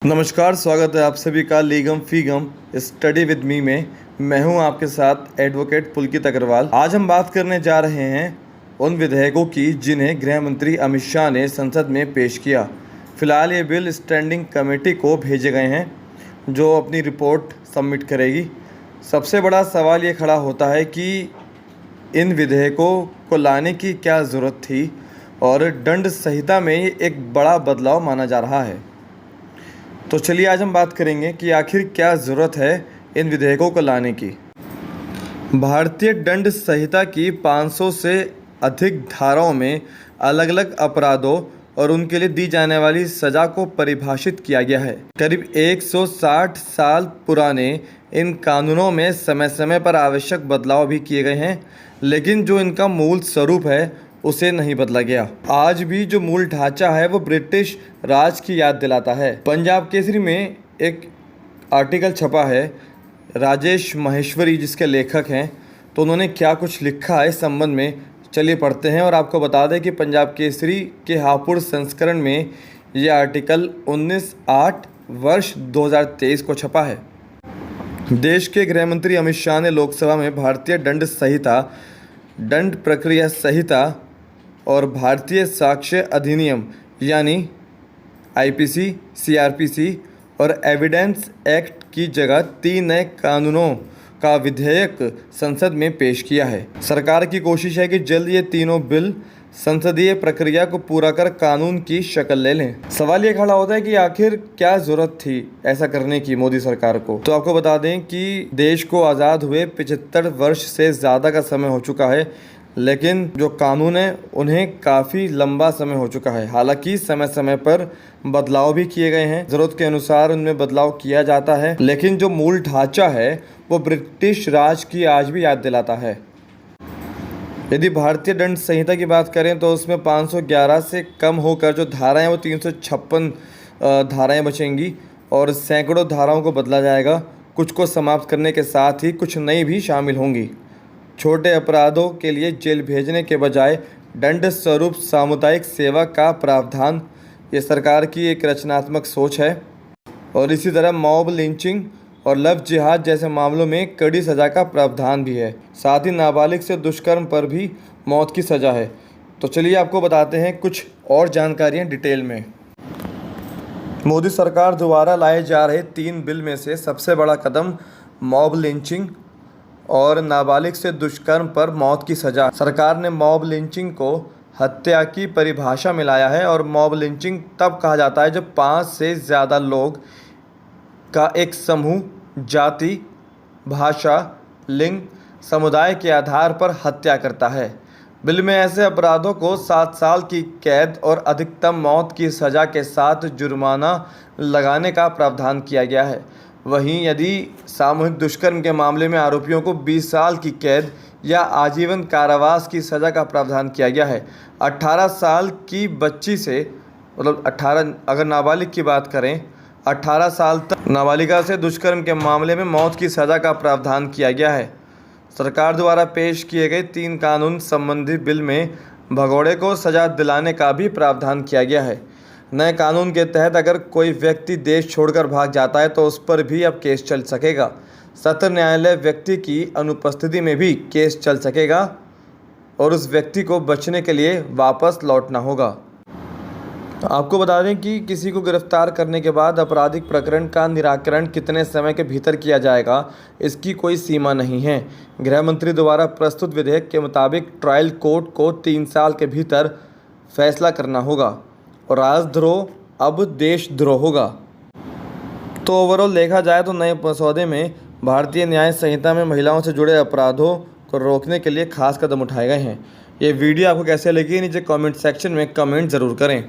नमस्कार, स्वागत है आप सभी का लीगम फीगम स्टडी विद मी में। मैं हूं आपके साथ एडवोकेट पुलकित अग्रवाल। आज हम बात करने जा रहे हैं उन विधेयकों की जिन्हें गृह मंत्री अमित शाह ने संसद में पेश किया। फिलहाल ये बिल स्टैंडिंग कमेटी को भेजे गए हैं जो अपनी रिपोर्ट सबमिट करेगी। सबसे बड़ा सवाल ये खड़ा होता है कि इन विधेयकों को लाने की क्या ज़रूरत थी और दंड संहिता में ये एक बड़ा बदलाव माना जा रहा है। तो चलिए आज हम बात करेंगे कि आखिर क्या ज़रूरत है इन विधेयकों को लाने की। भारतीय दंड संहिता की 500 से अधिक धाराओं में अलग अलग अपराधों और उनके लिए दी जाने वाली सज़ा को परिभाषित किया गया है। करीब 160 साल पुराने इन कानूनों में समय समय पर आवश्यक बदलाव भी किए गए हैं, लेकिन जो इनका मूल स्वरूप है उसे नहीं बदला गया। आज भी जो मूल ढांचा है वो ब्रिटिश राज की याद दिलाता है। पंजाब केसरी में एक आर्टिकल छपा है राजेश माहेश्वरी जिसके लेखक हैं, तो उन्होंने क्या कुछ लिखा है इस संबंध में चलिए पढ़ते हैं। और आपको बता दें कि पंजाब केसरी के हापुड़ संस्करण में यह आर्टिकल 19/8 वर्ष 2023 को छपा है। देश के गृह मंत्री अमित शाह ने लोकसभा में भारतीय दंड संहिता, दंड प्रक्रिया संहिता और भारतीय साक्ष्य अधिनियम यानी आईपीसी, सीआरपीसी और एविडेंस एक्ट की जगह 3 नए कानूनों का विधेयक संसद में पेश किया है। सरकार की कोशिश है कि जल्द ये तीनों बिल संसदीय प्रक्रिया को पूरा कर कानून की शक्ल ले लें। सवाल ये खड़ा होता है कि आखिर क्या जरूरत थी ऐसा करने की मोदी सरकार को। तो आपको बता दें कि देश को आज़ाद हुए 75 वर्ष से ज़्यादा का समय हो चुका है, लेकिन जो कानून है उन्हें काफ़ी लंबा समय हो चुका है। हालांकि समय समय पर बदलाव भी किए गए हैं, ज़रूरत के अनुसार उनमें बदलाव किया जाता है, लेकिन जो मूल ढांचा है वो ब्रिटिश राज की आज भी याद दिलाता है। यदि भारतीय दंड संहिता की बात करें तो उसमें 511 से कम होकर जो धाराएं वो 356 धाराएं बचेंगी और सैकड़ों धाराओं को बदला जाएगा। कुछ को समाप्त करने के साथ ही कुछ नई भी शामिल होंगी। छोटे अपराधों के लिए जेल भेजने के बजाय दंड स्वरूप सामुदायिक सेवा का प्रावधान, ये सरकार की एक रचनात्मक सोच है। और इसी तरह मॉब लिंचिंग और लव जिहाद जैसे मामलों में कड़ी सज़ा का प्रावधान भी है। साथ ही नाबालिग से दुष्कर्म पर भी मौत की सज़ा है। तो चलिए आपको बताते हैं कुछ और जानकारियाँ डिटेल में। मोदी सरकार द्वारा लाए जा रहे 3 बिल में से सबसे बड़ा कदम मॉब लिंचिंग और नाबालिग से दुष्कर्म पर मौत की सज़ा। सरकार ने मॉब लिंचिंग को हत्या की परिभाषा में लाया है और मॉब लिंचिंग तब कहा जाता है जब 5 से ज़्यादा लोग का एक समूह जाति, भाषा, लिंग, समुदाय के आधार पर हत्या करता है। बिल में ऐसे अपराधों को 7 साल की कैद और अधिकतम मौत की सज़ा के साथ जुर्माना लगाने का प्रावधान किया गया है। वहीं यदि सामूहिक दुष्कर्म के मामले में आरोपियों को 20 साल की कैद या आजीवन कारावास की सज़ा का प्रावधान किया गया है। 18 साल की बच्ची से मतलब 18 अगर नाबालिग की बात करें 18 साल तक नाबालिगा से दुष्कर्म के मामले में मौत की सज़ा का प्रावधान किया गया है। सरकार द्वारा पेश किए गए 3 कानून संबंधी बिल में भगोड़े को सज़ा दिलाने का भी प्रावधान किया गया है। नए कानून के तहत अगर कोई व्यक्ति देश छोड़कर भाग जाता है तो उस पर भी अब केस चल सकेगा। सत्र न्यायालय व्यक्ति की अनुपस्थिति में भी केस चल सकेगा और उस व्यक्ति को बचने के लिए वापस लौटना होगा। आपको बता दें कि किसी को गिरफ्तार करने के बाद आपराधिक प्रकरण का निराकरण कितने समय के भीतर किया जाएगा, इसकी कोई सीमा नहीं है। गृह मंत्री द्वारा प्रस्तुत विधेयक के मुताबिक ट्रायल कोर्ट को 3 साल के भीतर फैसला करना होगा और राजद्रोह अब देशद्रोह होगा। तो ओवरऑल देखा जाए तो नए मसौदे में भारतीय न्याय संहिता में महिलाओं से जुड़े अपराधों को रोकने के लिए खास कदम उठाए गए हैं। ये वीडियो आपको कैसे लगी नीचे कमेंट सेक्शन में कमेंट ज़रूर करें।